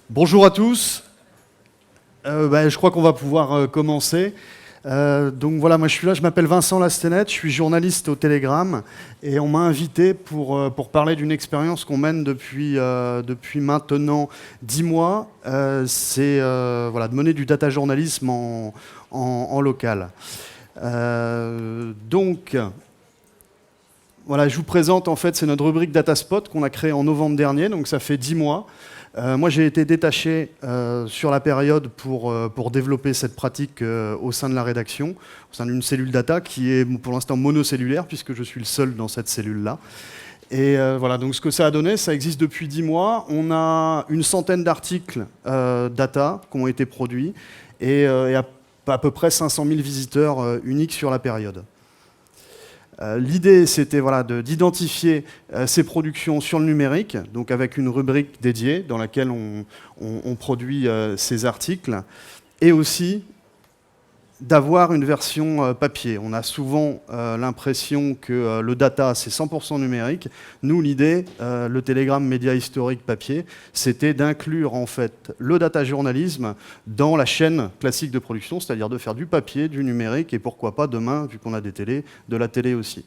Bonjour à tous. Je crois qu'on va pouvoir commencer. Donc voilà, moi je suis là, je m'appelle Vincent Lastenet, je suis journaliste au Télégramme et on m'a invité pour parler d'une expérience qu'on mène depuis maintenant 10 mois. C'est de mener du data journalisme en local. Donc voilà, je vous présente en fait, c'est notre rubrique Dataspot qu'on a créée en novembre dernier, donc ça fait 10 mois. Moi, j'ai été détaché sur la période pour développer cette pratique au sein de la rédaction, au sein d'une cellule data qui est pour l'instant monocellulaire, puisque je suis le seul dans cette cellule-là. Et voilà, donc ce que ça a donné, ça existe depuis 10 mois. On a une centaine d'articles data qui ont été produits et à peu près 500 000 visiteurs uniques sur la période. L'idée, c'était d'identifier ces productions sur le numérique, donc avec une rubrique dédiée dans laquelle on produit ces articles, et aussi d'avoir une version papier. On a souvent l'impression que le data, c'est 100% numérique. Nous, l'idée, le Télégramme Média Historique papier, c'était d'inclure en fait le data journalisme dans la chaîne classique de production, c'est-à-dire de faire du papier, du numérique, et pourquoi pas demain, vu qu'on a des télés, de la télé aussi.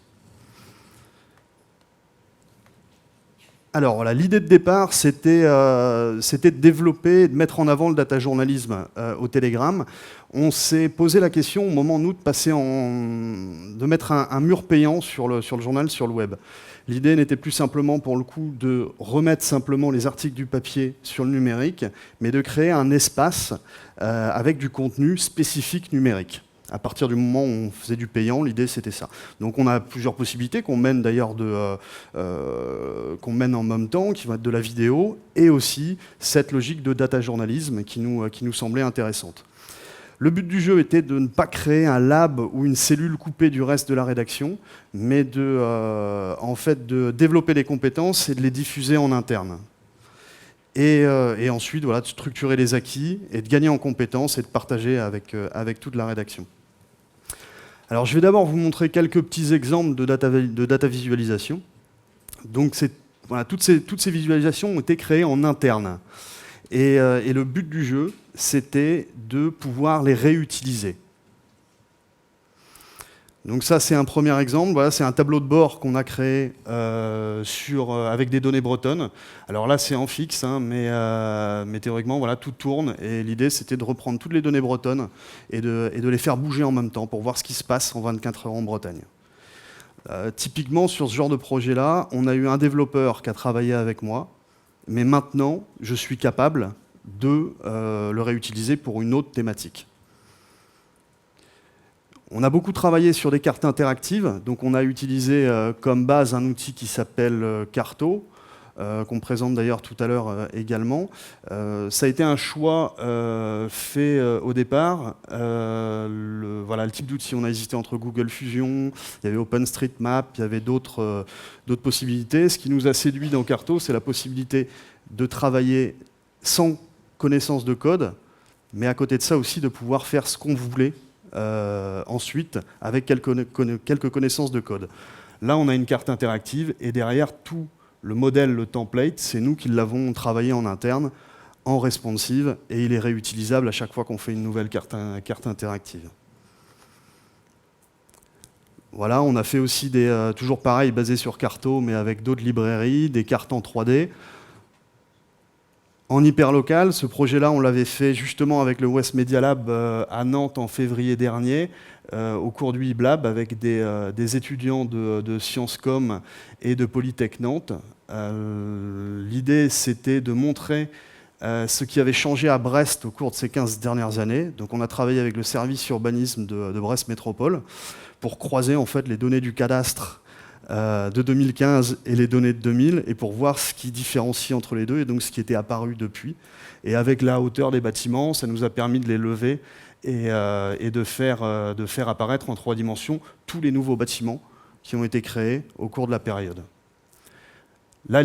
Alors voilà, l'idée de départ, c'était de développer, de mettre en avant le data journalisme au Télégramme. On s'est posé la question au moment, nous, de mettre un mur payant sur le journal, sur le web. L'idée n'était plus simplement, pour le coup, de remettre simplement les articles du papier sur le numérique, mais de créer un espace avec du contenu spécifique numérique. À partir du moment où on faisait du payant, l'idée c'était ça. Donc on a plusieurs possibilités qu'on mène d'ailleurs qu'on mène en même temps, qui va être de la vidéo, et aussi cette logique de data journalisme qui nous semblait intéressante. Le but du jeu était de ne pas créer un lab ou une cellule coupée du reste de la rédaction, mais de développer les compétences et de les diffuser en interne. Et ensuite, de structurer les acquis et de gagner en compétences et de partager avec toute la rédaction. Alors, je vais d'abord vous montrer quelques petits exemples de data visualisation. Donc, toutes ces visualisations ont été créées en interne. Et le but du jeu, c'était de pouvoir les réutiliser. Donc ça, c'est un premier exemple. Voilà, c'est un tableau de bord qu'on a créé avec des données bretonnes. Alors là, c'est en fixe, hein, mais théoriquement, voilà, tout tourne. Et l'idée, c'était de reprendre toutes les données bretonnes et de les faire bouger en même temps pour voir ce qui se passe en 24 heures en Bretagne. Typiquement, sur ce genre de projet-là, on a eu un développeur qui a travaillé avec moi. Mais maintenant, je suis capable de le réutiliser pour une autre thématique. On a beaucoup travaillé sur des cartes interactives, donc on a utilisé comme base un outil qui s'appelle Carto, qu'on présente d'ailleurs tout à l'heure également. Ça a été un choix fait au départ. Le type d'outil, on a hésité entre Google Fusion, il y avait OpenStreetMap, il y avait d'autres possibilités. Ce qui nous a séduit dans Carto, c'est la possibilité de travailler sans connaissance de code, mais à côté de ça aussi de pouvoir faire ce qu'on voulait ensuite avec quelques connaissances de code. Là, on a une carte interactive et derrière tout le modèle, le template, c'est nous qui l'avons travaillé en interne, en responsive, et il est réutilisable à chaque fois qu'on fait une nouvelle carte interactive. Voilà, on a fait aussi toujours pareil, basé sur Carto, mais avec d'autres librairies, des cartes en 3D. En hyperlocal, ce projet-là, on l'avait fait justement avec le West Media Lab à Nantes en février dernier, au cours du e-Lab, avec des étudiants de Sciences Com et de Polytech Nantes. L'idée, c'était de montrer ce qui avait changé à Brest au cours de ces 15 dernières années. Donc on a travaillé avec le service urbanisme de Brest Métropole pour croiser en fait les données du cadastre de 2015 et les données de 2000, et pour voir ce qui différencie entre les deux, et donc ce qui était apparu depuis. Et avec la hauteur des bâtiments, ça nous a permis de les lever et de faire apparaître en 3 dimensions tous les nouveaux bâtiments qui ont été créés au cours de la période. Là,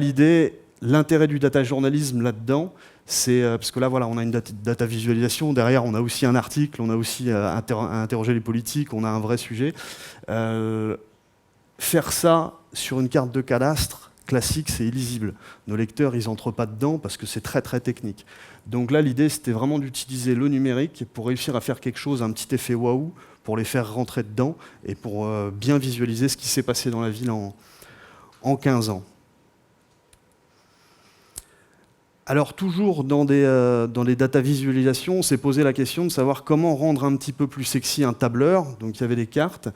l'intérêt du data journalisme là-dedans, Parce que là, voilà, on a une data visualisation. Derrière, on a aussi un article, on a aussi à interroger les politiques, on a un vrai sujet. Faire ça sur une carte de cadastre classique, c'est illisible. Nos lecteurs, ils n'entrent pas dedans parce que c'est très très technique. Donc là, l'idée, c'était vraiment d'utiliser le numérique pour réussir à faire quelque chose, un petit effet waouh, pour les faire rentrer dedans et pour bien visualiser ce qui s'est passé dans la ville en 15 ans. Alors toujours dans des data visualisations, on s'est posé la question de savoir comment rendre un petit peu plus sexy un tableur. Donc il y avait des cartes.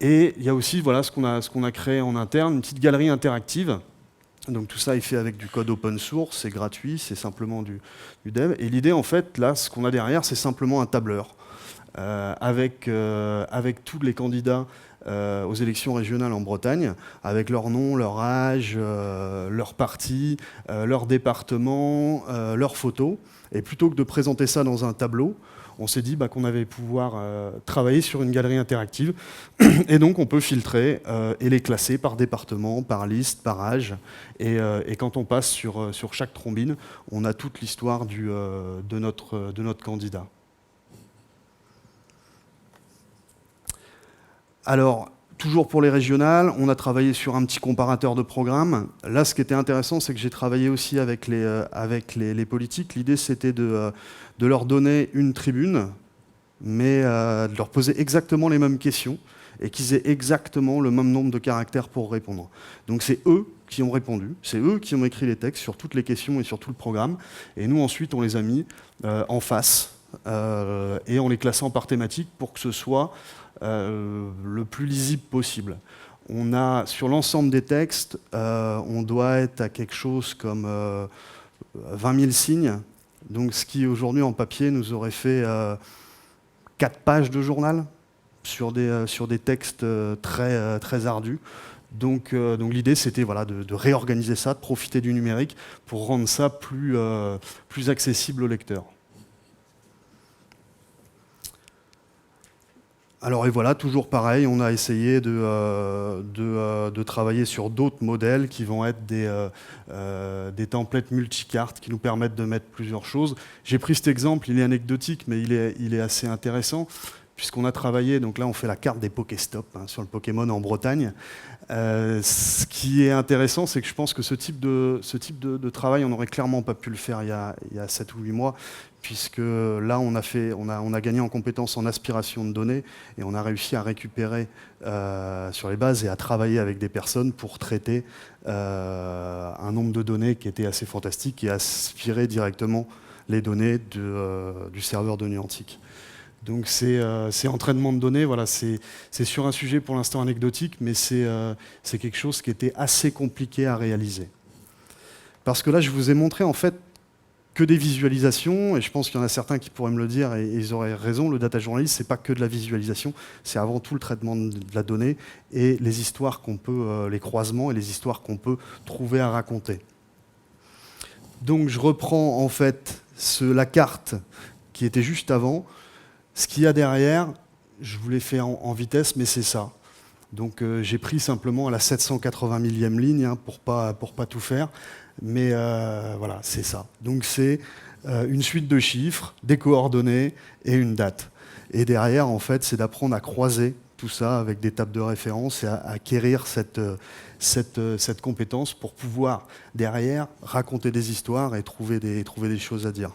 Et il y a aussi voilà, ce qu'on a créé en interne, une petite galerie interactive. Donc tout ça est fait avec du code open source, c'est gratuit, c'est simplement du dev. Et l'idée, en fait, là, ce qu'on a derrière, c'est simplement un tableur avec tous les candidats aux élections régionales en Bretagne, avec leur nom, leur âge, leur parti, leur département, leurs photos. Et plutôt que de présenter ça dans un tableau, on s'est dit qu'on allait pouvoir travailler sur une galerie interactive. Et donc, on peut filtrer et les classer par département, par liste, par âge. Et quand on passe sur chaque trombine, on a toute l'histoire de notre candidat. Alors, toujours pour les régionales, on a travaillé sur un petit comparateur de programmes. Là, ce qui était intéressant, c'est que j'ai travaillé aussi avec les politiques. L'idée, c'était de leur donner une tribune, mais de leur poser exactement les mêmes questions et qu'ils aient exactement le même nombre de caractères pour répondre. Donc c'est eux qui ont répondu, c'est eux qui ont écrit les textes sur toutes les questions et sur tout le programme. Et nous, ensuite, on les a mis en face et en les classant par thématique pour que ce soit le plus lisible possible. On a, sur l'ensemble des textes, on doit être à quelque chose comme 20 000 signes, donc ce qui aujourd'hui en papier nous aurait fait 4 pages de journal sur des textes très ardus. Donc l'idée, c'était voilà, de réorganiser ça, de profiter du numérique pour rendre ça plus accessible aux lecteurs. Alors et voilà, toujours pareil, on a essayé de travailler sur d'autres modèles qui vont être des templates multicartes qui nous permettent de mettre plusieurs choses. J'ai pris cet exemple, il est anecdotique, mais il est assez intéressant, puisqu'on a travaillé, donc là on fait la carte des Pokéstop sur le Pokémon en Bretagne. Ce qui est intéressant, c'est que je pense que ce type de travail, on n'aurait clairement pas pu le faire il y a 7 ou 8 mois, puisque là, on a gagné en compétences en aspiration de données et on a réussi à récupérer sur les bases et à travailler avec des personnes pour traiter un nombre de données qui était assez fantastique et aspirer directement les données du serveur de Nuantic. Donc c'est entraînement de données, voilà, c'est sur un sujet pour l'instant anecdotique, mais c'est quelque chose qui était assez compliqué à réaliser. Parce que là, je vous ai montré en fait que des visualisations, et je pense qu'il y en a certains qui pourraient me le dire, et ils auraient raison, le data journalisme, c'est pas que de la visualisation, c'est avant tout le traitement de la donnée et les histoires qu'on peut, les croisements et les histoires qu'on peut trouver à raconter. Donc je reprends en fait la carte qui était juste avant. Ce qu'il y a derrière, je vous l'ai fait en vitesse, mais c'est ça. Donc j'ai pris simplement à la 780 millième ligne pour pas tout faire. Mais voilà, c'est ça. Donc c'est une suite de chiffres, des coordonnées et une date. Et derrière, en fait, c'est d'apprendre à croiser tout ça avec des tables de référence et à acquérir cette compétence pour pouvoir, derrière, raconter des histoires et trouver des choses à dire.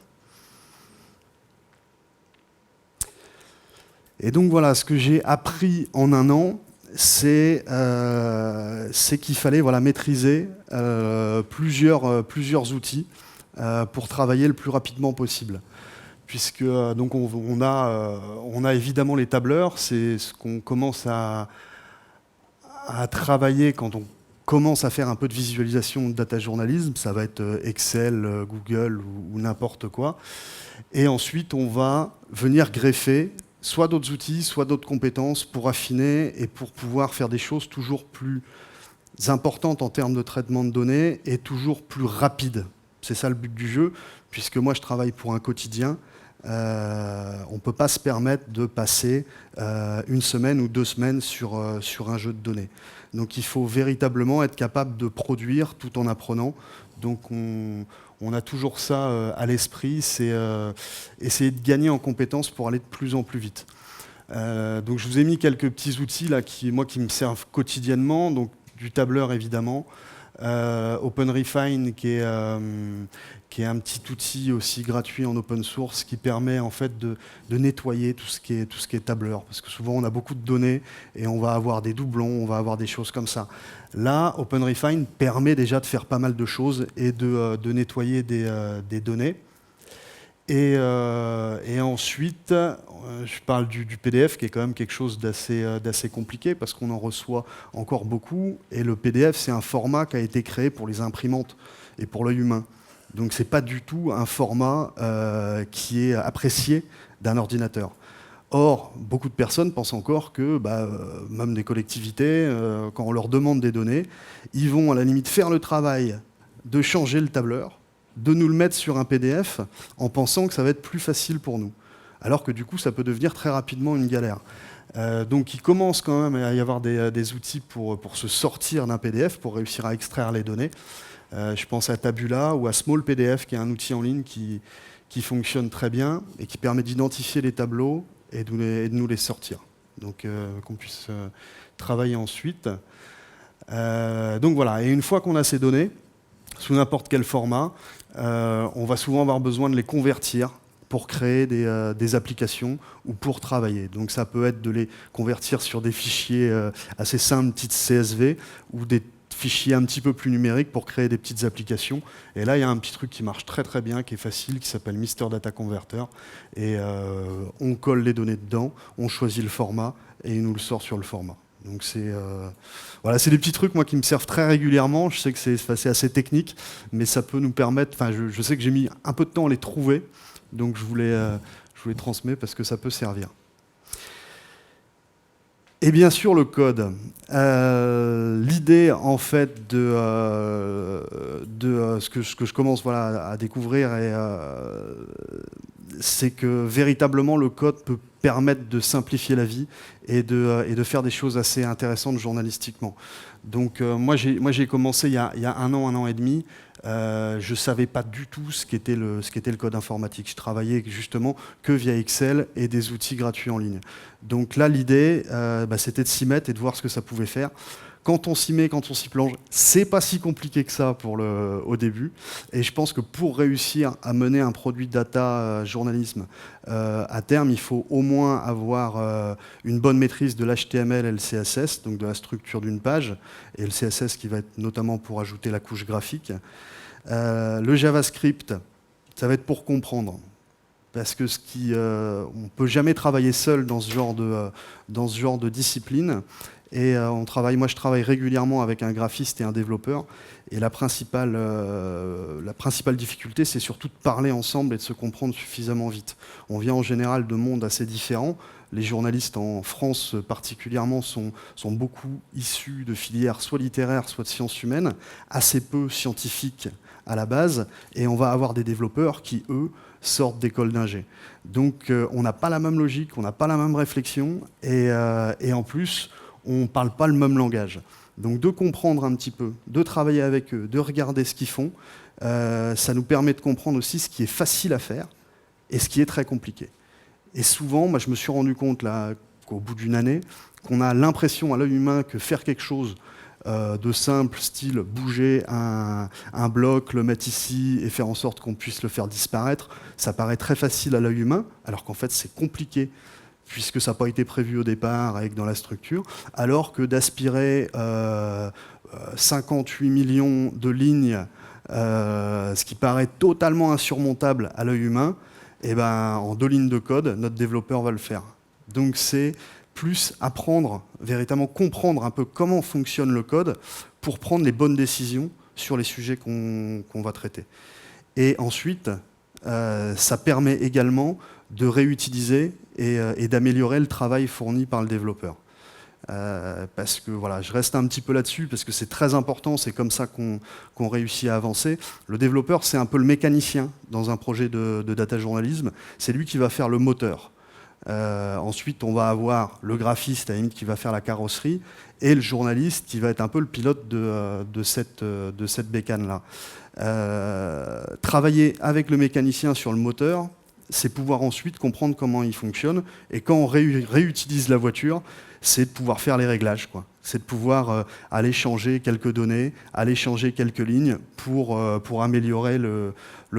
Et donc voilà, ce que j'ai appris en un an, c'est qu'il fallait maîtriser plusieurs outils pour travailler le plus rapidement possible. Puisque donc on a évidemment les tableurs, c'est ce qu'on commence à travailler quand on commence à faire un peu de visualisation de data journalisme, ça va être Excel, Google ou n'importe quoi. Et ensuite, on va venir greffer soit d'autres outils, soit d'autres compétences pour affiner et pour pouvoir faire des choses toujours plus importantes en termes de traitement de données et toujours plus rapides. C'est ça le but du jeu, puisque moi je travaille pour un quotidien. On ne peut pas se permettre de passer une semaine ou 2 semaines sur un jeu de données. Donc il faut véritablement être capable de produire tout en apprenant. Donc on On a toujours ça à l'esprit, c'est essayer de gagner en compétences pour aller de plus en plus vite. Donc je vous ai mis quelques petits outils là, qui me servent quotidiennement, donc du tableur évidemment, OpenRefine qui est un petit outil aussi gratuit en open source qui permet en fait de nettoyer tout ce qui est tableur, parce que souvent on a beaucoup de données et on va avoir des doublons, on va avoir des choses comme ça. Là, OpenRefine permet déjà de faire pas mal de choses et de nettoyer des données. Et ensuite, je parle du PDF, qui est quand même quelque chose d'assez compliqué, parce qu'on en reçoit encore beaucoup. Et le PDF, c'est un format qui a été créé pour les imprimantes et pour l'œil humain. Donc ce n'est pas du tout un format qui est apprécié d'un ordinateur. Or, beaucoup de personnes pensent encore que, même des collectivités, quand on leur demande des données, ils vont à la limite faire le travail de changer le tableur, de nous le mettre sur un PDF en pensant que ça va être plus facile pour nous. Alors que du coup, ça peut devenir très rapidement une galère. Donc il commence quand même à y avoir des outils pour se sortir d'un PDF, pour réussir à extraire les données. Je pense à Tabula ou à Small PDF, qui est un outil en ligne qui fonctionne très bien et qui permet d'identifier les tableaux et de nous les sortir. Donc qu'on puisse travailler ensuite. Donc voilà, et une fois qu'on a ces données, sous n'importe quel format, on va souvent avoir besoin de les convertir pour créer des applications ou pour travailler. Donc ça peut être de les convertir sur des fichiers assez simples, petites CSV, ou des fichiers un petit peu plus numériques pour créer des petites applications. Et là, il y a un petit truc qui marche très très bien, qui est facile, qui s'appelle Mr Data Converter. Et on colle les données dedans, on choisit le format, et il nous le sort sur le format. Donc voilà, c'est des petits trucs moi qui me servent très régulièrement. Je sais que c'est assez technique, mais ça peut nous permettre. Enfin, je sais que j'ai mis un peu de temps à les trouver, donc je vous les transmets parce que ça peut servir. Et bien sûr le code. L'idée en fait de ce que je commence à découvrir, c'est que véritablement le code peut permettre de simplifier la vie et de faire des choses assez intéressantes journalistiquement. Donc moi j'ai commencé il y a un an et demi. Je ne savais pas du tout ce qu'était le code informatique. Je travaillais justement que via Excel et des outils gratuits en ligne. Donc là, l'idée, c'était de s'y mettre et de voir ce que ça pouvait faire. Quand on s'y met, quand on s'y plonge, c'est pas si compliqué que ça au début. Et je pense que pour réussir à mener un produit data journalisme à terme, il faut au moins avoir une bonne maîtrise de l'HTML et le CSS, donc de la structure d'une page, et le CSS qui va être notamment pour ajouter la couche graphique. Le JavaScript, ça va être pour comprendre. Parce que on ne peut jamais travailler seul dans ce genre de discipline. Et moi je travaille régulièrement avec un graphiste et un développeur. Et la principale difficulté, c'est surtout de parler ensemble et de se comprendre suffisamment vite. On vient en général de mondes assez différents. Les journalistes en France particulièrement sont beaucoup issus de filières soit littéraires, soit de sciences humaines, assez peu scientifiques à la base. Et on va avoir des développeurs qui, eux, sortent d'écoles d'ingé. Donc on n'a pas la même logique, on n'a pas la même réflexion. Et en plus, on ne parle pas le même langage. Donc de comprendre un petit peu, de travailler avec eux, de regarder ce qu'ils font, ça nous permet de comprendre aussi ce qui est facile à faire et ce qui est très compliqué. Et souvent, moi, je me suis rendu compte là, qu'au bout d'une année, qu'on a l'impression à l'œil humain que faire quelque chose de simple, style bouger un bloc, le mettre ici et faire en sorte qu'on puisse le faire disparaître, ça paraît très facile à l'œil humain, alors qu'en fait c'est compliqué puisque ça n'a pas été prévu au départ avec dans la structure, alors que d'aspirer 58 millions de lignes, ce qui paraît totalement insurmontable à l'œil humain, en 2 lignes de code, notre développeur va le faire. Donc c'est plus apprendre, véritablement comprendre un peu comment fonctionne le code pour prendre les bonnes décisions sur les sujets qu'on va traiter. Et ensuite, ça permet également de réutiliser et d'améliorer le travail fourni par le développeur. Parce que voilà, je reste un petit peu là-dessus, parce que c'est très important, c'est comme ça qu'on réussit à avancer. Le développeur, c'est un peu le mécanicien dans un projet de data journalisme, c'est lui qui va faire le moteur. Ensuite, on va avoir le graphiste à la limite qui va faire la carrosserie et le journaliste qui va être un peu le pilote de cette bécane-là. Travailler avec le mécanicien sur le moteur, c'est pouvoir ensuite comprendre comment il fonctionne. Et quand on réutilise la voiture, c'est de pouvoir faire les réglages, quoi. C'est de pouvoir aller changer quelques données, aller changer quelques lignes pour améliorer le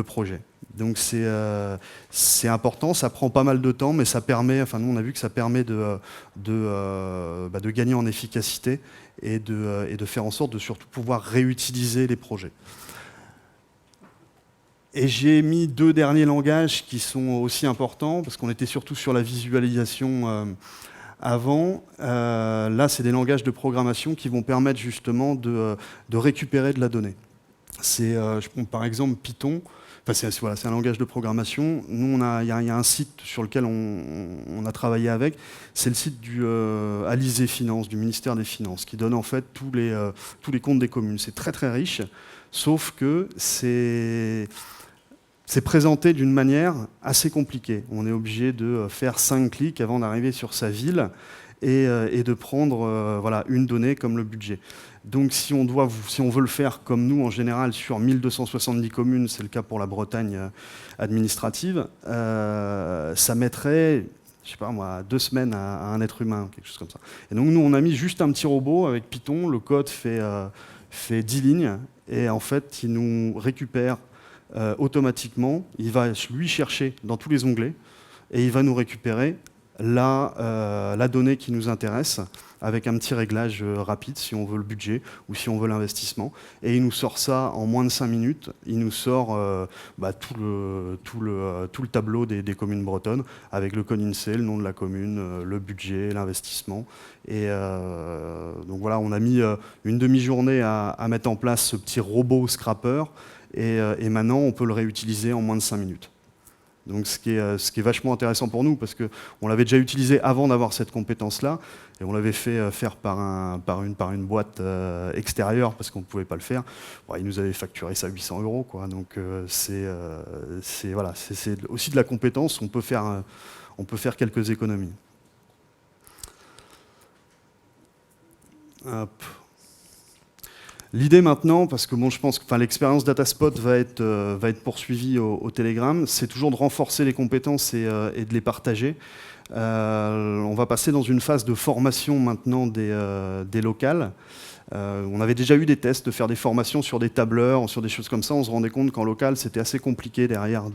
projet. Donc c'est important, ça prend pas mal de temps, mais ça permet, enfin nous on a vu que ça permet de gagner en efficacité et de faire en sorte de surtout pouvoir réutiliser les projets. Et j'ai mis 2 derniers langages qui sont aussi importants, parce qu'on était surtout sur la visualisation avant. Là, c'est des langages de programmation qui vont permettre justement de récupérer de la donnée. Je prends par exemple Python. Enfin, c'est un langage de programmation. Nous, il y a un site sur lequel on a travaillé avec. C'est le site du Alizé Finance, du ministère des Finances, qui donne en fait tous les comptes des communes. C'est très très riche, sauf que c'est présenté d'une manière assez compliquée. On est obligé de faire 5 clics avant d'arriver sur sa ville et de prendre une donnée comme le budget. Donc si on veut le faire comme nous en général sur 1270 communes, c'est le cas pour la Bretagne administrative, ça mettrait, je sais pas moi, 2 semaines à un être humain, quelque chose comme ça. Et donc nous on a mis juste un petit robot avec Python, le code fait 10 lignes, et en fait il nous récupère automatiquement, il va lui chercher dans tous les onglets, et il va nous récupérer la donnée qui nous intéresse, avec un petit réglage rapide si on veut le budget ou si on veut l'investissement. Et il nous sort ça en moins de 5 minutes. Il nous sort tout le tableau des communes bretonnes, avec le code INSEE, le nom de la commune, le budget, l'investissement. Et donc voilà, on a mis une demi-journée à mettre en place ce petit robot scrapper. Et maintenant, on peut le réutiliser en moins de 5 minutes. Donc ce qui est vachement intéressant pour nous, parce qu'on l'avait déjà utilisé avant d'avoir cette compétence-là, et on l'avait fait faire par une boîte extérieure, parce qu'on ne pouvait pas le faire. Bon, ils nous avaient facturé ça 800 €, quoi. Donc c'est aussi de la compétence, on peut faire quelques économies. Hop. L'idée maintenant, parce que bon, je pense que l'expérience Dataspot va être poursuivie au Telegram, c'est toujours de renforcer les compétences et de les partager. On va passer dans une phase de formation maintenant des locales. On avait déjà eu des tests de faire des formations sur des tableurs, sur des choses comme ça. On se rendait compte qu'en local, c'était assez compliqué derrière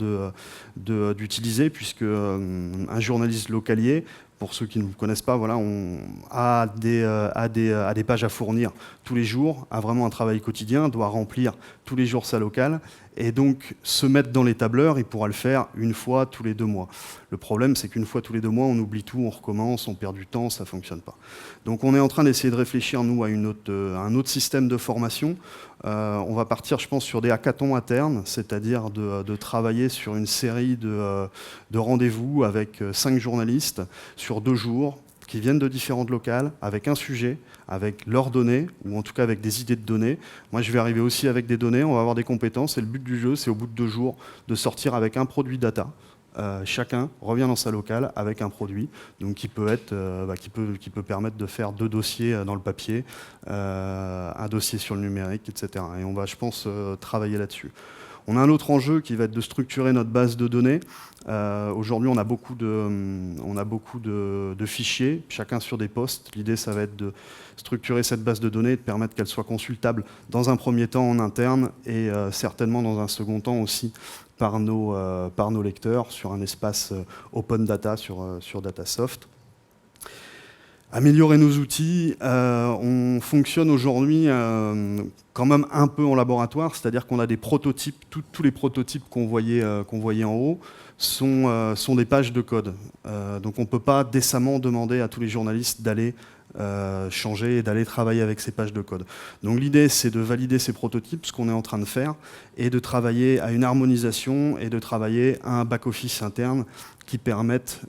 d'utiliser, puisque un journaliste localier, pour ceux qui ne vous connaissent pas, voilà, on a des pages à fournir tous les jours, a vraiment un travail quotidien, doit remplir tous les jours sa locale, et donc se mettre dans les tableurs, il pourra le faire une fois tous les 2 mois. Le problème, c'est qu'une fois tous les 2 mois, on oublie tout, on recommence, on perd du temps, ça ne fonctionne pas. Donc on est en train d'essayer de réfléchir, nous, à un autre système de formation. On va partir, je pense, sur des hackathons internes, c'est-à-dire de travailler sur une série de rendez-vous avec 5 journalistes sur 2 jours, qui viennent de différentes locales, avec un sujet, avec leurs données, ou en tout cas avec des idées de données. Moi, je vais arriver aussi avec des données, on va avoir des compétences, et le but du jeu, c'est au bout de 2 jours, de sortir avec un produit data. Chacun revient dans sa locale avec un produit, donc qui peut permettre de faire 2 dossiers dans le papier, un dossier sur le numérique, etc. Et on va, je pense, travailler là-dessus. On a un autre enjeu qui va être de structurer notre base de données. Aujourd'hui, on a beaucoup de fichiers, chacun sur des postes. L'idée, ça va être de structurer cette base de données et de permettre qu'elle soit consultable dans un premier temps en interne et certainement dans un second temps aussi par nos lecteurs sur un espace open data sur Datasoft. Améliorer nos outils, on fonctionne aujourd'hui quand même un peu en laboratoire, c'est-à-dire qu'on a des prototypes, tous les prototypes qu'on voyait en haut sont des pages de code. Donc on ne peut pas décemment demander à tous les journalistes d'aller changer et d'aller travailler avec ces pages de code. Donc l'idée, c'est de valider ces prototypes, ce qu'on est en train de faire, et de travailler à une harmonisation et de travailler à un back-office interne qui permette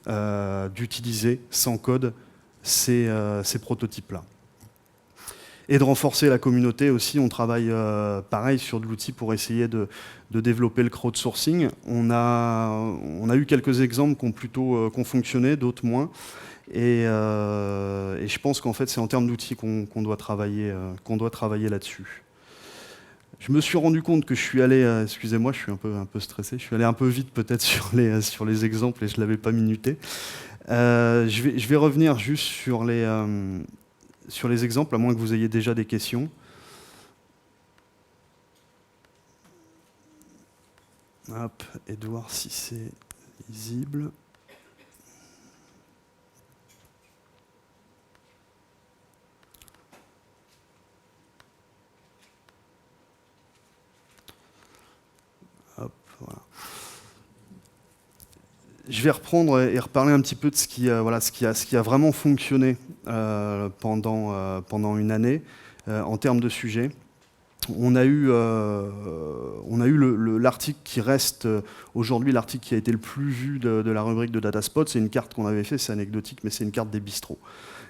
d'utiliser sans code ces prototypes-là. Et de renforcer la communauté aussi. On travaille pareil sur de l'outil pour essayer de développer le crowdsourcing. On a eu quelques exemples qui ont fonctionné, d'autres moins. Et je pense qu'en fait, c'est en termes d'outils qu'on doit travailler là-dessus. Je me suis rendu compte que je suis allé, excusez-moi, je suis un peu stressé, je suis allé un peu vite peut-être sur les exemples et je ne l'avais pas minuté. Je vais revenir juste sur les exemples, à moins que vous ayez déjà des questions. Hop, et de voir si c'est lisible. Hop, voilà. Je vais reprendre et reparler un petit peu de ce qui a vraiment fonctionné pendant une année en termes de sujets. On a eu l'article qui reste aujourd'hui l'article qui a été le plus vu de la rubrique de Dataspot. C'est une carte qu'on avait fait, c'est anecdotique, mais c'est une carte des bistrots.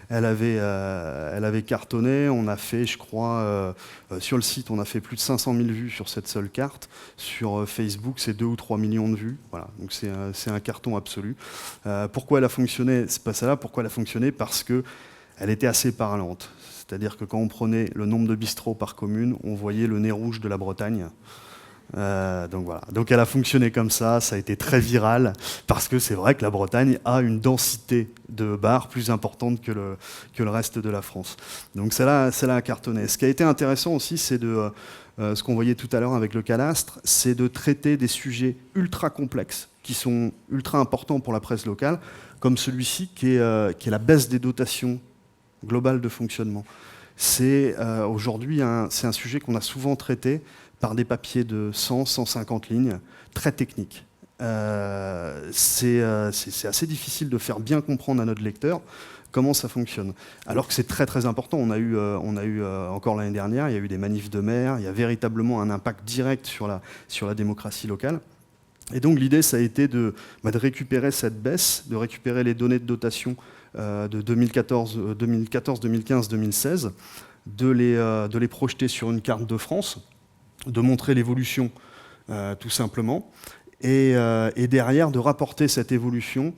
Elle avait cartonné. On a fait, je crois, sur le site, on a fait plus de 500 000 vues sur cette seule carte. Sur Facebook, c'est 2 ou 3 millions de vues. Voilà, donc c'est un carton absolu. Pourquoi elle a fonctionné? C'est pas ça là. Pourquoi elle a fonctionné? Parce que elle était assez parlante. C'est-à-dire que quand on prenait le nombre de bistrots par commune, on voyait le nez rouge de la Bretagne. Donc voilà. Donc elle a fonctionné comme ça a été très viral, parce que c'est vrai que la Bretagne a une densité de bars plus importante que le reste de la France. Donc celle-là a cartonné. Ce qui a été intéressant aussi, c'est ce qu'on voyait tout à l'heure avec le cadastre, c'est de traiter des sujets ultra complexes, qui sont ultra importants pour la presse locale, comme celui-ci qui est la baisse des dotations globales de fonctionnement. C'est aujourd'hui un sujet qu'on a souvent traité par des papiers de 100, 150 lignes, très techniques. C'est assez difficile de faire bien comprendre à notre lecteur comment ça fonctionne. Alors que c'est très très important. On a eu encore l'année dernière, il y a eu des manifs de maires, il y a véritablement un impact direct sur la démocratie locale. Et donc l'idée, ça a été de récupérer cette baisse, de récupérer les données de dotation de 2014, 2015, 2016, de les projeter sur une carte de France, de montrer l'évolution tout simplement, et derrière de rapporter cette évolution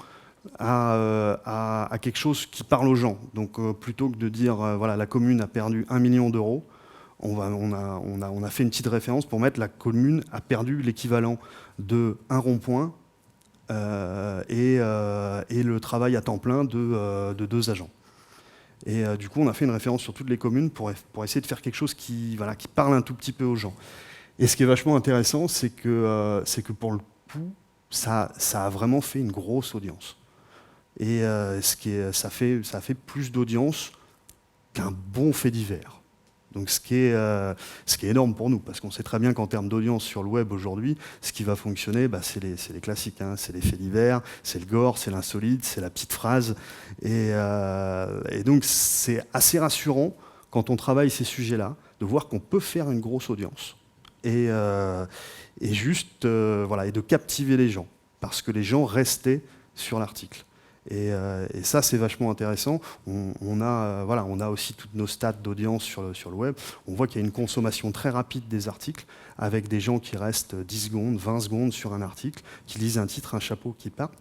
à quelque chose qui parle aux gens. Donc plutôt que de dire voilà, la commune a perdu 1 million d'euros, on a fait une petite référence pour mettre la commune a perdu l'équivalent de un rond-point et le travail à temps plein de 2 agents. Et du coup, on a fait une référence sur toutes les communes pour essayer de faire quelque chose qui parle un tout petit peu aux gens. Et ce qui est vachement intéressant, c'est que pour le coup, ça a vraiment fait une grosse audience. Et ça fait plus d'audience qu'un bon fait divers. Donc ce qui est énorme pour nous, parce qu'on sait très bien qu'en termes d'audience sur le web aujourd'hui, ce qui va fonctionner, c'est les classiques, hein, c'est les faits divers, c'est le gore, c'est l'insolite, c'est la petite phrase. Et donc c'est assez rassurant quand on travaille ces sujets-là, de voir qu'on peut faire une grosse audience. Et de captiver les gens, parce que les gens restaient sur l'article. Et ça, c'est vachement intéressant. On a aussi toutes nos stats d'audience sur le web. On voit qu'il y a une consommation très rapide des articles, avec des gens qui restent 10 secondes, 20 secondes sur un article, qui lisent un titre, un chapeau, qui partent.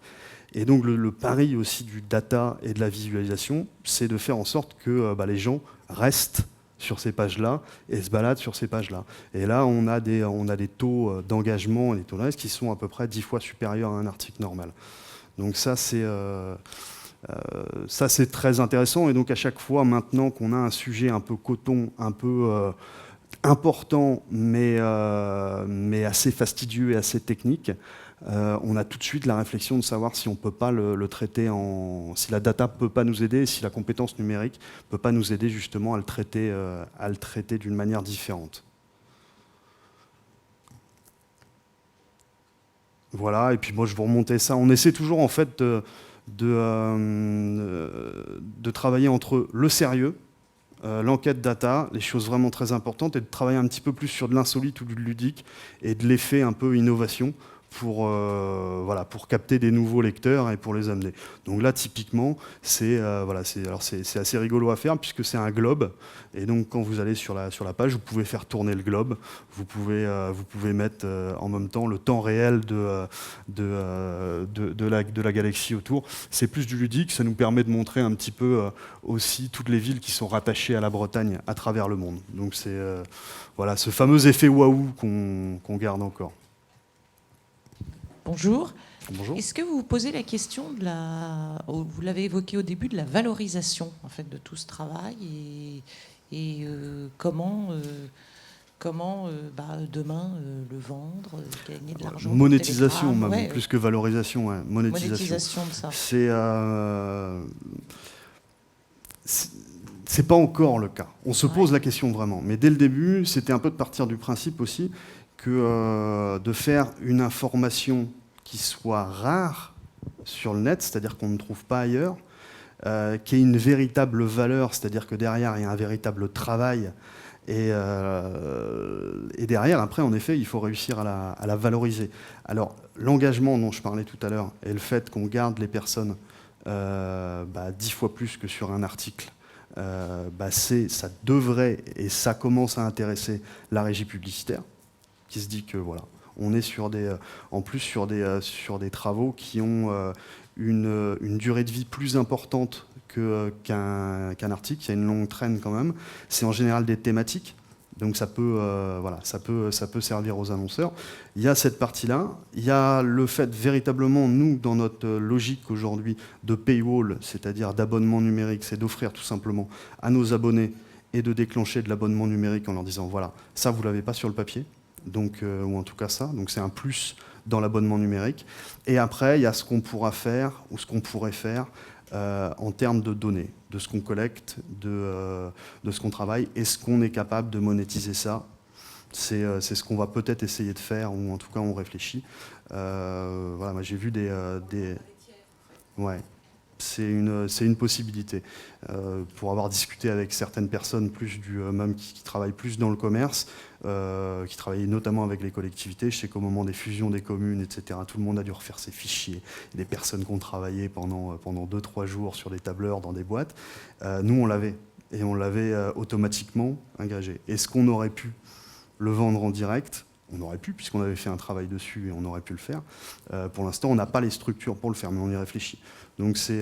Et donc le pari aussi du data et de la visualisation, c'est de faire en sorte que les gens restent sur ces pages-là et se baladent sur ces pages-là. Et là, on a des taux d'engagement et des taux de reste qui sont à peu près 10 fois supérieurs à un article normal. Donc ça, c'est très intéressant. Et donc à chaque fois, maintenant qu'on a un sujet un peu coton, un peu important, mais assez fastidieux et assez technique, on a tout de suite la réflexion de savoir si on ne peut pas le traiter si la data ne peut pas nous aider, si la compétence numérique ne peut pas nous aider justement à le traiter d'une manière différente. Voilà, et puis moi je vous remontais ça. On essaie toujours en fait de travailler entre le sérieux, l'enquête data, les choses vraiment très importantes, et de travailler un petit peu plus sur de l'insolite ou du ludique et de l'effet un peu innovation voilà, pour capter des nouveaux lecteurs et pour les amener. Donc là, typiquement, c'est assez rigolo à faire puisque c'est un globe. Et donc, quand vous allez sur la page, vous pouvez faire tourner le globe. Vous pouvez mettre en même temps le temps réel de la galaxie autour. C'est plus du ludique. Ça nous permet de montrer un petit peu aussi toutes les villes qui sont rattachées à la Bretagne à travers le monde. Donc, c'est voilà, ce fameux effet waouh qu'on garde encore. Bonjour. Bonjour. Est-ce que vous vous posez la question vous l'avez évoqué au début, de la valorisation en fait de tout ce travail et comment demain le vendre, gagner de l'argent. Monétisation même, plus que valorisation, ouais. Monétisation de ça. C'est pas encore le cas. On se pose la question vraiment, mais dès le début, c'était un peu de partir du principe aussi que de faire une information qui soit rare sur le net, c'est-à-dire qu'on ne trouve pas ailleurs, qui ait une véritable valeur, c'est-à-dire que derrière, il y a un véritable travail. Et derrière, après, en effet, il faut réussir à la valoriser. Alors, l'engagement dont je parlais tout à l'heure et le fait qu'on garde les personnes 10 fois plus que sur un article, ça devrait, et ça commence à intéresser la régie publicitaire, qui se dit que voilà, on est sur des travaux qui ont une durée de vie plus importante qu'un article. Il y a une longue traîne quand même. C'est en général des thématiques, donc ça peut servir aux annonceurs. Il y a cette partie-là. Il y a le fait véritablement, nous, dans notre logique aujourd'hui de paywall, c'est-à-dire d'abonnement numérique, c'est d'offrir tout simplement à nos abonnés et de déclencher de l'abonnement numérique en leur disant voilà, ça vous l'avez pas sur le papier. Donc, ou en tout cas ça, donc c'est un plus dans l'abonnement numérique. Et après, il y a ce qu'on pourra faire ou ce qu'on pourrait faire en termes de données, de ce qu'on collecte, de ce qu'on travaille, est-ce qu'on est capable de monétiser ça? C'est ce qu'on va peut-être essayer de faire, ou en tout cas on réfléchit. Voilà, moi j'ai vu Ouais. C'est une possibilité. Pour avoir discuté avec certaines personnes même qui travaillent plus dans le commerce, qui travaillent notamment avec les collectivités, je sais qu'au moment des fusions des communes, etc., tout le monde a dû refaire ses fichiers. Il y a des personnes qui ont travaillé pendant 2-3 jours sur des tableurs dans des boîtes. Nous, on l'avait. Et on l'avait automatiquement agrégé. Est-ce qu'on aurait pu le vendre en direct? On aurait pu, puisqu'on avait fait un travail dessus et on aurait pu le faire. Pour l'instant, on n'a pas les structures pour le faire, mais on y réfléchit. Donc c'est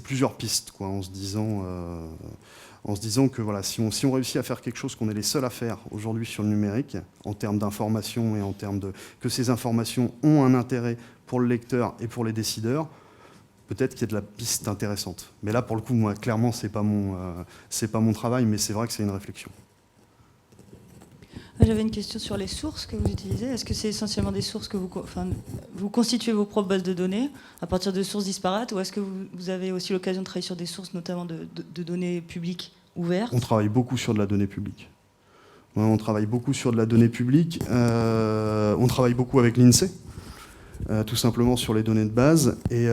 plusieurs pistes, quoi, en se disant que voilà, si on réussit à faire quelque chose qu'on est les seuls à faire aujourd'hui sur le numérique, en termes d'information et en termes que ces informations ont un intérêt pour le lecteur et pour les décideurs, peut-être qu'il y a de la piste intéressante. Mais là, pour le coup, moi, clairement, c'est pas mon travail, mais c'est vrai que c'est une réflexion. J'avais une question sur les sources que vous utilisez. Est-ce que c'est essentiellement des sources que vous constituez vos propres bases de données à partir de sources disparates, ou est-ce que vous avez aussi l'occasion de travailler sur des sources, notamment de données publiques ouvertes? On travaille beaucoup sur de la donnée publique. On travaille beaucoup sur de la donnée publique. On travaille beaucoup avec l'INSEE. Tout simplement sur les données de base. Et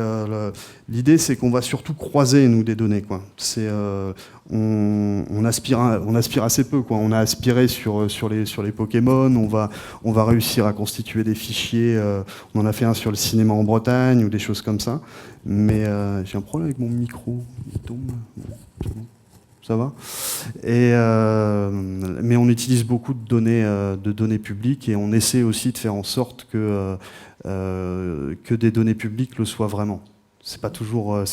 l'idée, c'est qu'on va surtout croiser, nous, des données, quoi. On aspire assez peu, quoi. On a aspiré sur les Pokémon, on va réussir à constituer des fichiers. On en a fait un sur le cinéma en Bretagne ou des choses comme ça. Mais j'ai un problème avec mon micro. Il tombe. Ça va. Mais on utilise beaucoup de données publiques et on essaie aussi de faire en sorte que des données publiques le soient vraiment. C'est pas toujours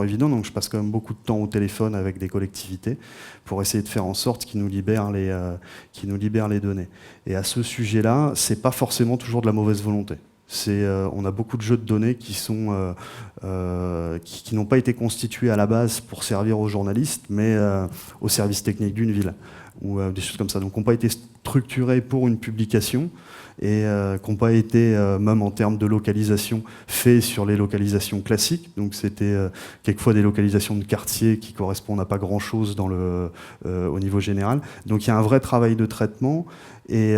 évident, donc je passe quand même beaucoup de temps au téléphone avec des collectivités pour essayer de faire en sorte qu'ils nous libèrent les données. Et à ce sujet-là, c'est pas forcément toujours de la mauvaise volonté. On a beaucoup de jeux de données qui n'ont pas été constitués à la base pour servir aux journalistes, mais au service technique d'une ville, ou des choses comme ça. Donc, qui n'ont pas été structurés pour une publication, et qui n'ont pas été, même en termes de localisation, faits sur les localisations classiques. Donc, c'était quelquefois des localisations de quartier qui correspondent à pas grand-chose au niveau général. Donc, il y a un vrai travail de traitement. Et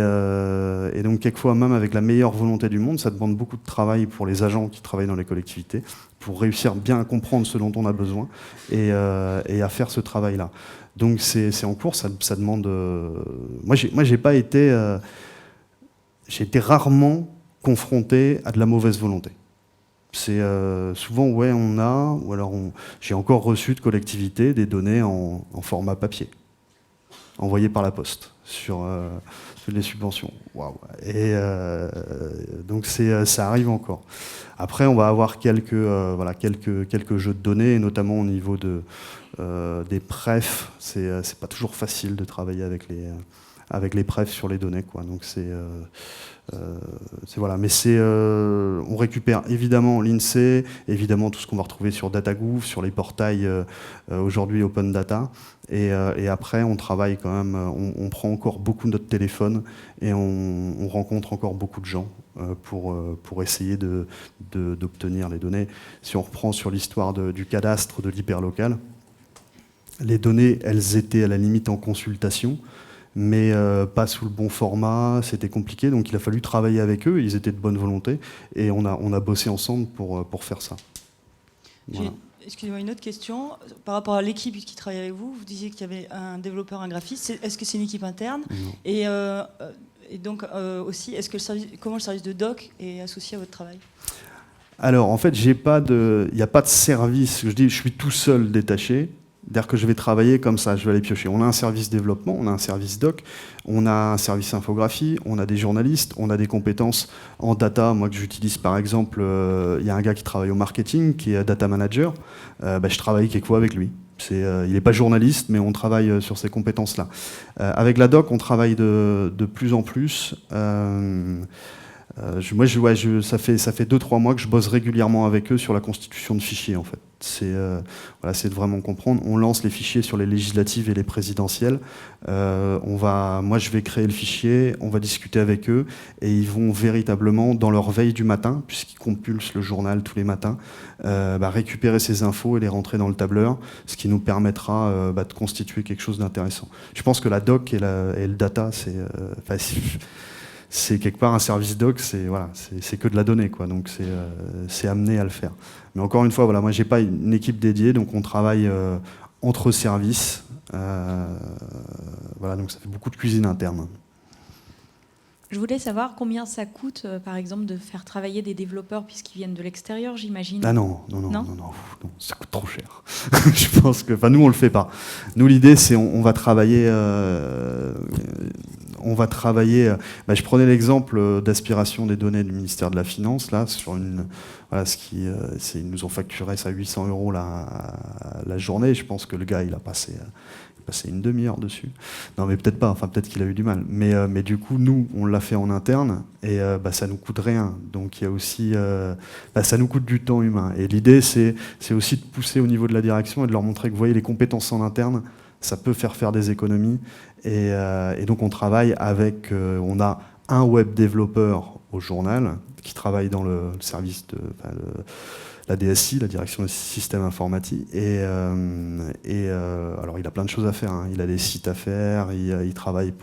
donc, quelquefois, même avec la meilleure volonté du monde, ça demande beaucoup de travail pour les agents qui travaillent dans les collectivités, pour réussir bien à comprendre ce dont on a besoin et à faire ce travail-là. Donc, c'est en cours, ça demande... Moi, j'ai pas été... J'ai été rarement confrontés à de la mauvaise volonté. C'est souvent, ouais, on a, ou alors j'ai encore reçu de collectivités des données en format papier, envoyées par la poste sur les subventions. Waouh. Et donc ça arrive encore. Après, on va avoir quelques jeux de données, notamment au niveau des prefs. C'est pas toujours facile de travailler avec les prefs sur les données, quoi. Donc voilà, mais on récupère évidemment l'INSEE, évidemment tout ce qu'on va retrouver sur DataGouv, sur les portails aujourd'hui Open Data, et après on travaille quand même, on prend encore beaucoup notre téléphone et on rencontre encore beaucoup de gens pour essayer d'obtenir les données. Si on reprend sur l'histoire du cadastre de l'hyperlocal, les données, elles étaient à la limite en consultation, mais pas sous le bon format, c'était compliqué, donc il a fallu travailler avec eux, ils étaient de bonne volonté, et on a bossé ensemble pour faire ça. Voilà. Excusez-moi, une autre question. Par rapport à l'équipe qui travaille avec vous, vous disiez qu'il y avait un développeur, un graphiste. Est-ce que c'est une équipe interne? Et donc aussi, comment le service de doc est associé à votre travail? Alors en fait, il n'y a pas de service, je suis tout seul détaché. C'est-à-dire que je vais travailler comme ça, je vais aller piocher. On a un service développement, on a un service doc, on a un service infographie, on a des journalistes, on a des compétences en data. Moi que j'utilise par exemple, il y a un gars qui travaille au marketing, qui est data manager. Je travaille quelquefois avec lui. Il n'est pas journaliste, mais on travaille sur ces compétences-là. Avec la doc, on travaille de plus en plus. Ça fait 2-3 mois que je bosse régulièrement avec eux sur la constitution de fichiers, en fait. C'est de vraiment comprendre. On lance les fichiers sur les législatives et les présidentielles. Moi, je vais créer le fichier, on va discuter avec eux, et ils vont véritablement, dans leur veille du matin, puisqu'ils compulsent le journal tous les matins, récupérer ces infos et les rentrer dans le tableur, ce qui nous permettra de constituer quelque chose d'intéressant. Je pense que la doc et le data, c'est quelque part un service doc, c'est que de la donnée, quoi. Donc c'est amené à le faire. Mais encore une fois, moi j'ai pas une équipe dédiée, donc on travaille entre services. Donc ça fait beaucoup de cuisine interne. Je voulais savoir combien ça coûte, par exemple, de faire travailler des développeurs puisqu'ils viennent de l'extérieur, j'imagine. Ah non, ça coûte trop cher. Je pense que, nous on le fait pas. Nous l'idée c'est on va travailler. Je prenais l'exemple d'aspiration des données du ministère de la Finance là sur ils nous ont facturé ça 800 € la journée. Je pense que le gars il a passé une demi-heure dessus. Non, mais peut-être pas. Peut-être qu'il a eu du mal. Mais du coup, nous, on l'a fait en interne et ça nous coûte rien. Donc il y a aussi, ça nous coûte du temps humain. Et l'idée, c'est aussi de pousser au niveau de la direction et de leur montrer que vous voyez les compétences en interne, ça peut faire des économies. Et donc on travaille avec, on a un web développeur au journal qui travaille dans le service de la DSI, la direction des systèmes informatiques. Alors il a plein de choses à faire, hein. Il a des sites à faire, il travaille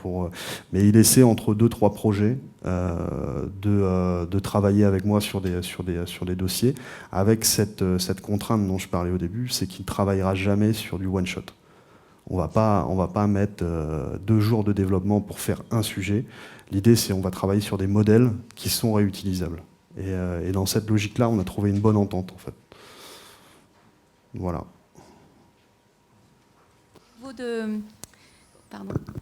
mais il essaie entre 2-3 projets de travailler avec moi sur des dossiers, avec cette contrainte dont je parlais au début, c'est qu'il ne travaillera jamais sur du one-shot. On va pas mettre 2 jours de développement pour faire un sujet. L'idée, c'est on va travailler sur des modèles qui sont réutilisables. Et dans cette logique-là, on a trouvé une bonne entente, en fait. Voilà.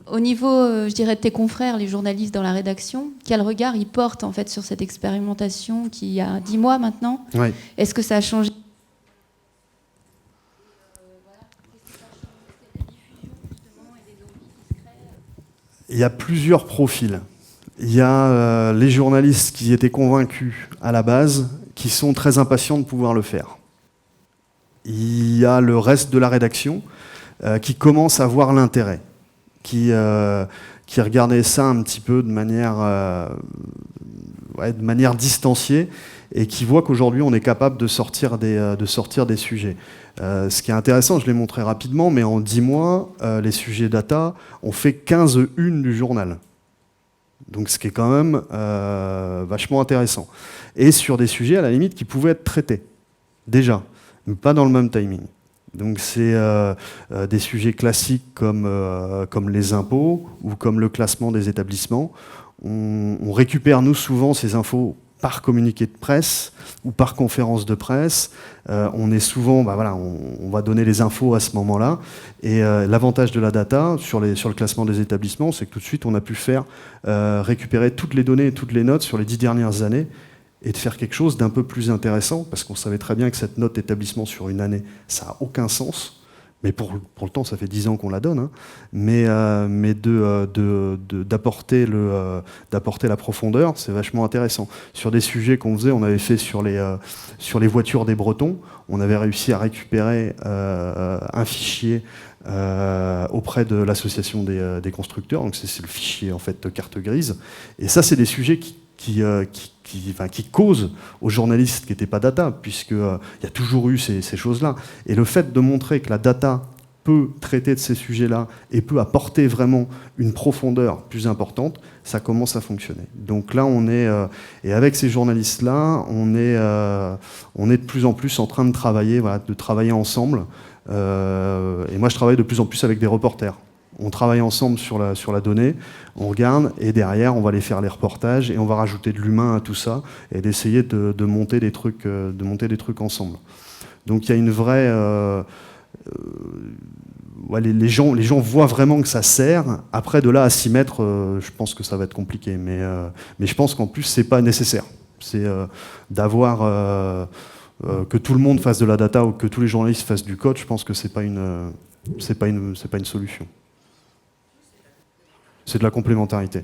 Au niveau, je dirais, de tes confrères, les journalistes dans la rédaction, quel regard ils portent, en fait, sur cette expérimentation qui a 10 mois maintenant? Ouais. Est-ce que ça a changé? Il y a plusieurs profils. Il y a les journalistes qui étaient convaincus à la base, qui sont très impatients de pouvoir le faire. Il y a le reste de la rédaction qui commence à voir l'intérêt, qui regardait ça un petit peu de manière distanciée et qui voit qu'aujourd'hui on est capable de sortir des sujets. Ce qui est intéressant, je l'ai montré rapidement, mais en 10 mois, les sujets data ont fait 15 unes du journal. Donc ce qui est quand même vachement intéressant. Et sur des sujets à la limite qui pouvaient être traités, déjà, mais pas dans le même timing. Donc c'est des sujets classiques comme les impôts ou comme le classement des établissements. On récupère nous souvent ces infos par communiqué de presse ou par conférence de presse. On est souvent, voilà, on va donner les infos à ce moment-là. Et l'avantage de la data sur le classement des établissements, c'est que tout de suite, on a pu faire récupérer toutes les données et toutes les notes sur les 10 dernières années et de faire quelque chose d'un peu plus intéressant, parce qu'on savait très bien que cette note établissement sur une année, ça n'a aucun sens. Mais pour le temps, ça fait 10 ans qu'on la donne, hein. Mais d'apporter la profondeur, c'est vachement intéressant. Sur des sujets qu'on faisait, on avait fait sur les voitures des Bretons, on avait réussi à récupérer un fichier auprès de l'association des constructeurs, donc c'est le fichier en fait carte grise. Et ça, c'est des sujets qui causent aux journalistes qui n'étaient pas data, puisqu'il y a toujours eu ces choses-là. Et le fait de montrer que la data peut traiter de ces sujets-là et peut apporter vraiment une profondeur plus importante, ça commence à fonctionner. Donc là, et avec ces journalistes-là, on est de plus en plus en train de travailler ensemble. Et moi, je travaille de plus en plus avec des reporters. On travaille ensemble sur la donnée, on regarde, et derrière, on va aller faire les reportages, et on va rajouter de l'humain à tout ça, et d'essayer de monter des trucs ensemble. Donc il y a une vraie... les gens voient vraiment que ça sert. Après, de là à s'y mettre, je pense que ça va être compliqué. Mais je pense qu'en plus, c'est pas nécessaire. C'est d'avoir... que tout le monde fasse de la data ou que tous les journalistes fassent du code, je pense que c'est pas une solution. C'est de la complémentarité.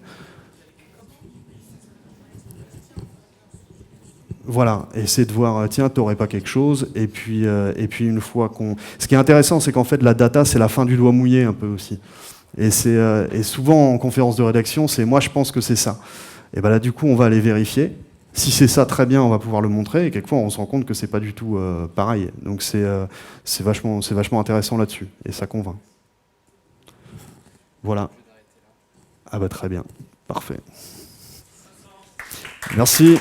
Voilà, essayer de voir, tiens, t'aurais pas quelque chose, et puis une fois qu'on... Ce qui est intéressant, c'est qu'en fait, la data, c'est la fin du doigt mouillé un peu aussi. Et souvent, en conférence de rédaction, c'est « moi, je pense que c'est ça ». Et ben là, du coup, on va aller vérifier. Si c'est ça, très bien, on va pouvoir le montrer, et quelquefois, on se rend compte que c'est pas du tout pareil. Donc c'est vachement intéressant là-dessus, et ça convainc. Voilà. Ah bah très bien, parfait. Merci.